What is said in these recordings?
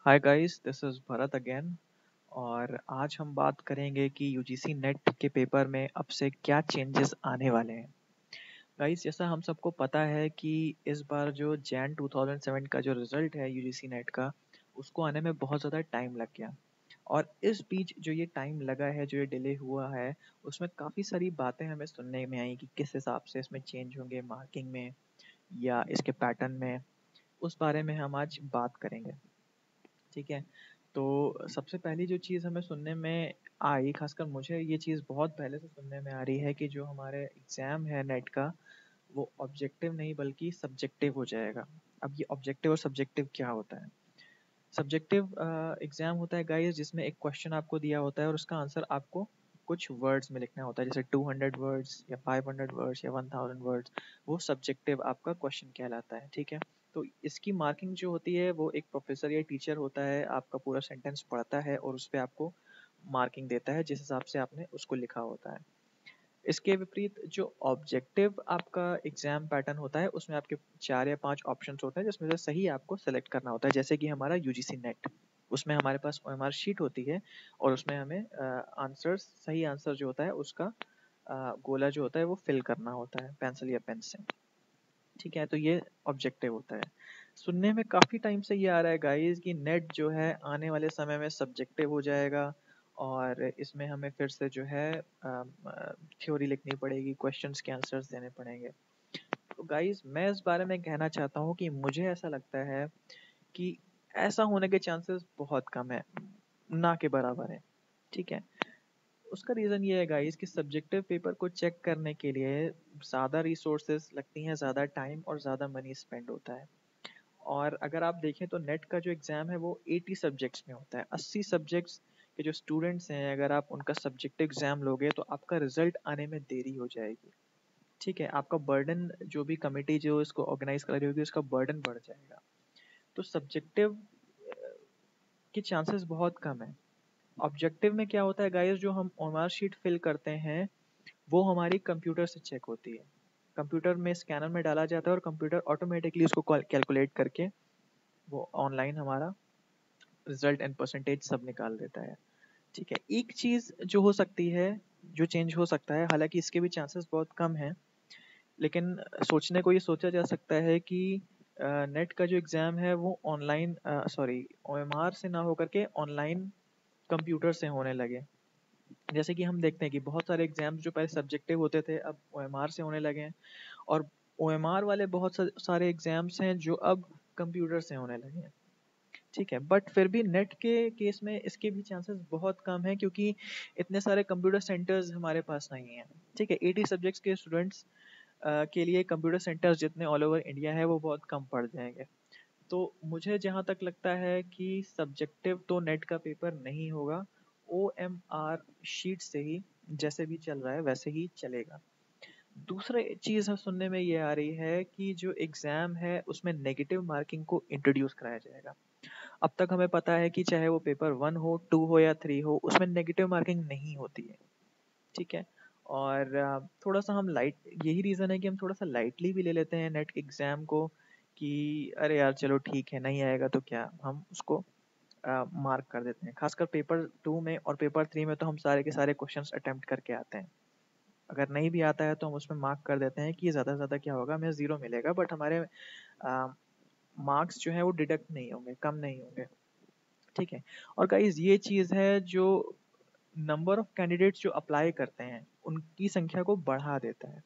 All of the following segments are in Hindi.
Hi guys, this is Bharat again. और आज हम बात करेंगे कि यूजीसी नेट के पेपर में अब से क्या चेंजेस आने वाले हैं। गाइस, जैसा हम सबको पता है कि इस बार जो जैन 2007 का जो रिज़ल्ट है यूजीसी नेट का, उसको आने में बहुत ज़्यादा टाइम लग गया। और इस बीच जो ये टाइम लगा है, जो ये डिले हुआ है, उसमें काफ़ी सारी बातें हमें सुनने में आई कि किस हिसाब से इसमें चेंज होंगे मार्किंग में या इसके पैटर्न में। उस बारे में हम आज बात करेंगे। ठीक है। तो सबसे पहली जो चीज़ हमें सुनने में आई, खासकर मुझे ये चीज़ बहुत पहले से सुनने में आ रही है कि जो हमारे एग्ज़ाम है नेट का, वो ऑब्जेक्टिव नहीं बल्कि सब्जेक्टिव हो जाएगा। अब ये ऑब्जेक्टिव और सब्जेक्टिव क्या होता है? सब्जेक्टिव एग्ज़ाम होता है गाइस, जिसमें एक क्वेश्चन आपको दिया होता है और उसका आंसर आपको कुछ वर्ड्स में लिखना होता है, जैसे 200 वर्ड्स या 500 वर्ड्स या 1000 वर्ड्स। वो सब्जेक्टिव आपका क्वेश्चन कहलाता है। ठीक है। तो इसकी मार्किंग जो होती है, वो एक प्रोफेसर या टीचर होता है, आपका पूरा सेंटेंस पढ़ता है और उस पे आपको मार्किंग देता है जिस हिसाब से आपने उसको लिखा होता है। इसके विपरीत जो ऑब्जेक्टिव आपका एग्जाम पैटर्न होता है, उसमें आपके 4 या 5 ऑप्शंस होते हैं जिसमें से सही आपको सेलेक्ट करना होता है। जैसे कि हमारा यूजीसी नेट, उसमें हमारे पास ओएमआर शीट होती है और उसमें हमें आंसर्स, सही आंसर जो होता है उसका गोला जो होता है वो फिल करना होता है पेंसिल या पेन से। ठीक है। तो ये ऑब्जेक्टिव होता है। सुनने में काफ़ी टाइम से ये आ रहा है गाइस कि नेट जो है आने वाले समय में सब्जेक्टिव हो जाएगा और इसमें हमें फिर से जो है थ्योरी लिखनी पड़ेगी, क्वेश्चंस के आंसर्स देने पड़ेंगे। तो गाइस, मैं इस बारे में कहना चाहता हूँ कि मुझे ऐसा लगता है कि ऐसा होने के चांसेस बहुत कम है, ना के बराबर है। ठीक है। उसका रीज़न ये है गाइस कि सब्जेक्टिव पेपर को चेक करने के लिए ज़्यादा रिसोर्सेज लगती हैं, ज़्यादा टाइम और ज़्यादा मनी स्पेंड होता है। और अगर आप देखें तो नेट का जो एग्ज़ाम है वो 80 सब्जेक्ट्स में होता है। 80 सब्जेक्ट्स के जो स्टूडेंट्स हैं, अगर आप उनका सब्जेक्टिव एग्ज़ाम लोगे तो आपका रिजल्ट आने में देरी हो जाएगी। ठीक है। आपका बर्डन, जो भी कमेटी जो इसको ऑर्गेनाइज कर रही होगी, उसका बर्डन बढ़ जाएगा। तो सब्जेक्टिव के चांसेस बहुत कम है। ऑब्जेक्टिव में क्या होता है गाइस, जो हम ओएमआर शीट फिल करते हैं वो हमारी कंप्यूटर से चेक होती है। कंप्यूटर में स्कैनर में डाला जाता है और कंप्यूटर ऑटोमेटिकली उसको कैलकुलेट करके वो ऑनलाइन हमारा रिजल्ट एंड परसेंटेज सब निकाल देता है। ठीक है। एक चीज़ जो हो सकती है, जो चेंज हो सकता है, हालांकि इसके भी चांसेस बहुत कम हैं, लेकिन सोचने को ये सोचा जा सकता है कि नेट का जो एग्ज़ाम है वो ऑनलाइन, सॉरी, ओएमआर से ना होकर के ऑनलाइन कंप्यूटर से होने लगे। जैसे कि हम देखते हैं कि बहुत सारे एग्जाम्स जो पहले सब्जेक्टिव होते थे अब ओएमआर से होने लगे हैं, और ओएमआर वाले बहुत सारे एग्जाम्स हैं जो अब कंप्यूटर से होने लगे हैं। ठीक है। बट फिर भी नेट के केस में इसके भी चांसेस बहुत कम है, क्योंकि इतने सारे कंप्यूटर सेंटर्स हमारे पास नहीं हैं। ठीक है। 80 सब्जेक्ट्स के स्टूडेंट्स के लिए कंप्यूटर सेंटर्स जितने ऑल ओवर इंडिया है वो बहुत कम पड़ जाएंगे। तो मुझे जहाँ तक लगता है कि सब्जेक्टिव तो नेट का पेपर नहीं होगा, ओ एम आर शीट से ही जैसे भी चल रहा है वैसे ही चलेगा। दूसरा चीज़ हम सुनने में ये आ रही है कि जो एग्ज़ाम है उसमें नेगेटिव मार्किंग को इंट्रोड्यूस कराया जाएगा। अब तक हमें पता है कि चाहे वो पेपर 1 हो, 2 हो या 3 हो, उसमें नेगेटिव मार्किंग नहीं होती है। ठीक है। और थोड़ा सा हम लाइट, यही रीज़न है कि हम थोड़ा सा लाइटली भी ले लेते हैं नेट एग्ज़ाम को कि अरे यार चलो ठीक है, नहीं आएगा तो क्या, हम उसको मार्क कर देते हैं। खासकर पेपर 2 में और पेपर 3 में तो हम सारे के सारे क्वेश्चंस अटेम्प्ट करके आते हैं। अगर नहीं भी आता है तो हम उसमें मार्क कर देते हैं कि ज़्यादा से ज़्यादा क्या होगा, हमें ज़ीरो मिलेगा, बट हमारे मार्क्स जो है वो डिडक्ट नहीं होंगे, कम नहीं होंगे। ठीक है। और गाइस, ये चीज़ है जो नंबर ऑफ कैंडिडेट्स जो अप्लाई करते हैं उनकी संख्या को बढ़ा देता है।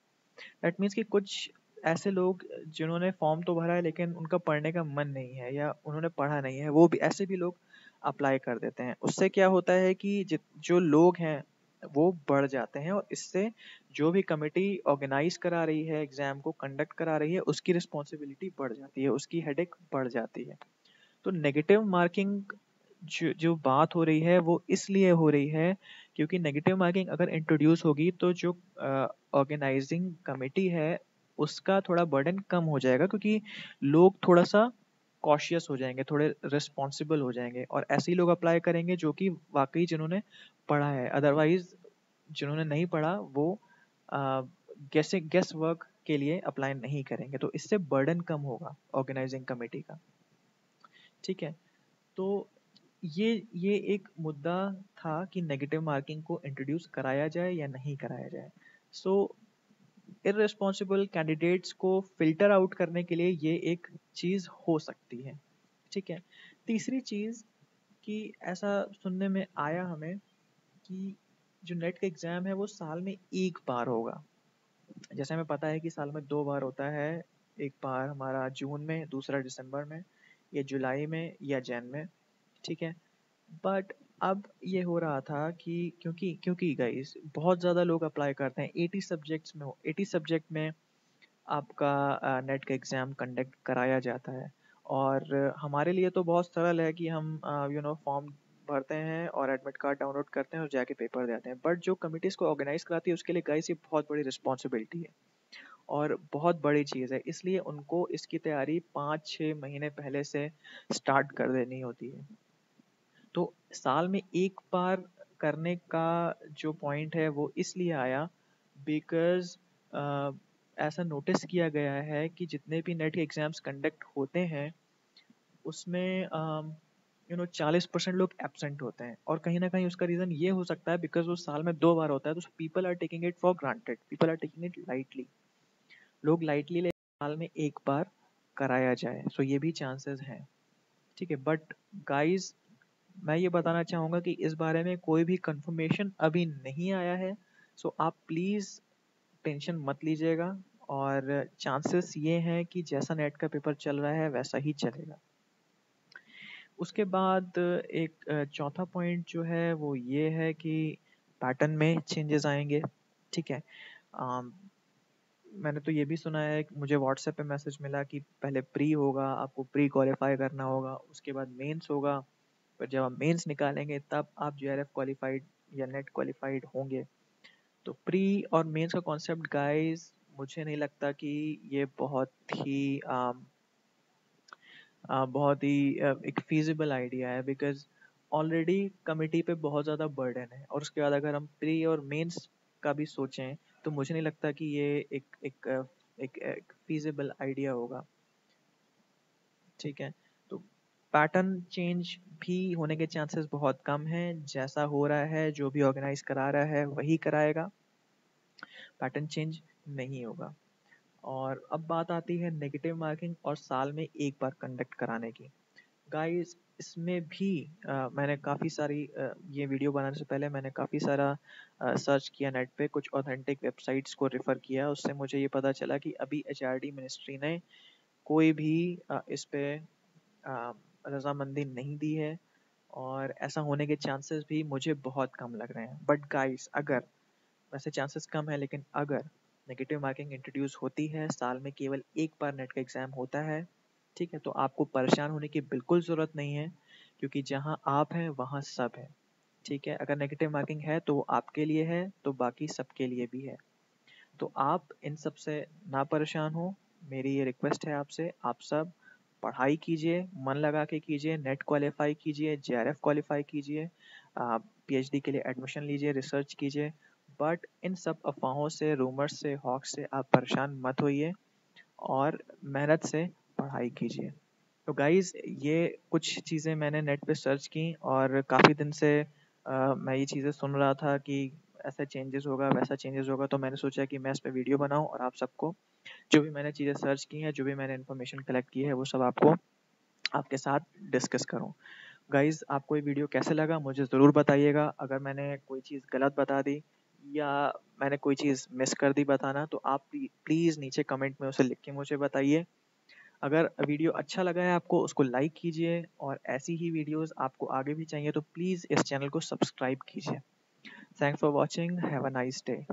दैट मीन्स कि कुछ ऐसे लोग जिन्होंने फॉर्म तो भरा है लेकिन उनका पढ़ने का मन नहीं है या उन्होंने पढ़ा नहीं है, वो भी ऐसे भी लोग अप्लाई कर देते हैं। उससे क्या होता है कि जो लोग हैं वो बढ़ जाते हैं, और इससे जो भी कमेटी ऑर्गेनाइज करा रही है, एग्जाम को कंडक्ट करा रही है, उसकी रिस्पॉन्सिबिलिटी बढ़ जाती है, उसकी हेडेक बढ़ जाती है। तो नेगेटिव मार्किंग जो जो बात हो रही है वो इसलिए हो रही है क्योंकि नेगेटिव मार्किंग अगर इंट्रोड्यूस होगी तो जो ऑर्गेनाइजिंग कमेटी है उसका थोड़ा बर्डन कम हो जाएगा, क्योंकि लोग थोड़ा सा कॉशियस हो जाएंगे, थोड़े रिस्पॉन्सिबल हो जाएंगे, और ऐसे ही लोग अप्लाई करेंगे जो कि वाकई जिन्होंने पढ़ा है। अदरवाइज जिन्होंने नहीं पढ़ा वो गेस वर्क के लिए अप्लाई नहीं करेंगे, तो इससे बर्डन कम होगा ऑर्गेनाइजिंग कमेटी का। ठीक है। तो ये एक मुद्दा था कि नेगेटिव मार्किंग को इंट्रोड्यूस कराया जाए या नहीं कराया जाए। सो इररिस्पॉन्सिबल कैंडिडेट्स को फ़िल्टर आउट करने के लिए ये एक चीज़ हो सकती है, ठीक है। तीसरी चीज़ कि ऐसा सुनने में आया हमें कि जो नेट का एग्ज़ाम है वो साल में 1 बार होगा। जैसे हमें पता है कि साल में 2 बार होता है, एक बार हमारा जून में, दूसरा दिसंबर में, या जुलाई में या जैन में, ठीक है। बट अब ये हो रहा था कि क्योंकि गाइस बहुत ज़्यादा लोग अप्लाई करते हैं, 80 सब्जेक्ट में आपका नेट का एग्ज़ाम कंडक्ट कराया जाता है। और हमारे लिए तो बहुत सरल है कि हम फॉर्म भरते हैं और एडमिट कार्ड डाउनलोड करते हैं और जाके पेपर देते हैं। बट जो कमिटीज़ को ऑर्गेनाइज कराती है उसके लिए गाइस ये बहुत बड़ी रिस्पॉन्सिबिलिटी है और बहुत बड़ी चीज़ है, इसलिए उनको इसकी तैयारी 5-6 महीने पहले से स्टार्ट कर देनी होती है। तो साल में 1 बार करने का जो पॉइंट है वो इसलिए आया बिकॉज़ ऐसा नोटिस किया गया है कि जितने भी नेट के एग्ज़ाम्स कंडक्ट होते हैं उसमें 40% लोग एब्सेंट होते हैं और कहीं न कहीं उसका रीज़न ये हो सकता है बिकॉज़ वो साल में 2 बार होता है, तो people are taking it for granted, people are taking it lightly. लोग लाइटली ले साल में 1 बार कराया जाए, सो ये भी चांसेस हैं, ठीक है। बट गाइज़ मैं ये बताना चाहूँगा कि इस बारे में कोई भी कंफर्मेशन अभी नहीं आया है, सो आप प्लीज़ टेंशन मत लीजिएगा और चांसेस ये हैं कि जैसा नेट का पेपर चल रहा है वैसा ही चलेगा। उसके बाद एक चौथा पॉइंट जो है वो ये है कि पैटर्न में चेंजेस आएंगे, ठीक है। अम, मैंने तो ये भी सुना है कि मुझे व्हाट्सएप पे मैसेज मिला कि पहले प्री होगा, आपको प्री क्वालिफाई करना होगा, उसके बाद मेंस होगा, फिर जब आप मेंस निकालेंगे तब आप जेआरएफ क्वालिफाइड या नेट क्वालिफाइड होंगे। तो प्री और मेंस का कॉन्सेप्ट गाइस मुझे नहीं लगता कि ये बहुत ही एक फीजिबल आइडिया है बिकॉज ऑलरेडी कमिटी पे बहुत ज़्यादा बर्डन है और उसके बाद अगर हम प्री और मेंस का भी सोचें तो मुझे नहीं लगता कि ये एक फीजिबल आइडिया होगा, ठीक है। तो पैटर्न चेंज भी होने के चांसेस बहुत कम हैं, जैसा हो रहा है जो भी ऑर्गेनाइज करा रहा है वही कराएगा, पैटर्न चेंज नहीं होगा। और अब बात आती है नेगेटिव मार्किंग और साल में 1 बार कंडक्ट कराने की। गाइस इसमें भी मैंने काफ़ी सारी ये वीडियो बनाने से पहले मैंने काफ़ी सारा सर्च किया नेट पे, कुछ ऑथेंटिक वेबसाइट्स को रेफ़र किया, उससे मुझे ये पता चला कि अभी एचआरडी मिनिस्ट्री ने कोई भी इस पे रजामंदी नहीं दी है और ऐसा होने के चांसेस भी मुझे बहुत कम लग रहे हैं। बट गाइस अगर, वैसे चांसेस कम है लेकिन अगर नेगेटिव मार्किंग इंट्रोड्यूस होती है, साल में केवल 1 बार नेट का एग्ज़ाम होता है, ठीक है, तो आपको परेशान होने की बिल्कुल ज़रूरत नहीं है क्योंकि जहाँ आप हैं वहाँ सब है, ठीक है। अगर नेगेटिव मार्किंग है तो वो आपके लिए है तो बाकी सबके लिए भी है। तो आप इन सब से ना परेशान हो, मेरी ये रिक्वेस्ट है आपसे, आप सब पढ़ाई कीजिए, मन लगा के कीजिए, नेट क्वालिफाई कीजिए, जेआरएफ क्वालिफाई कीजिए, पीएचडी के लिए एडमिशन लीजिए, रिसर्च कीजिए। बट इन सब अफवाहों से, रूमर्स से, हॉक्स से आप परेशान मत होइए और मेहनत से पढ़ाई कीजिए। तो गाइज़ ये कुछ चीज़ें मैंने नेट पे सर्च की और काफ़ी दिन से मैं ये चीज़ें सुन रहा था कि ऐसा चेंजेस होगा, वैसा चेंजेस होगा, तो मैंने सोचा कि मैं इस पे वीडियो बनाऊँ और आप सबको जो भी मैंने चीज़ें सर्च की हैं, जो भी मैंने इन्फॉर्मेशन कलेक्ट की है, वो सब आपको आपके साथ डिस्कस करूँ। गाइज़ आपको ये वीडियो कैसे लगा मुझे ज़रूर बताइएगा। अगर मैंने कोई चीज़ गलत बता दी या मैंने कोई चीज़ मिस कर दी बताना, तो आप प्लीज़ नीचे कमेंट में उसे लिख के मुझे बताइए। अगर वीडियो अच्छा लगा है आपको, उसको लाइक कीजिए और ऐसी ही वीडियोज़ आपको आगे भी चाहिए तो प्लीज़ इस चैनल को सब्सक्राइब कीजिए। Thanks for watching, have a nice day.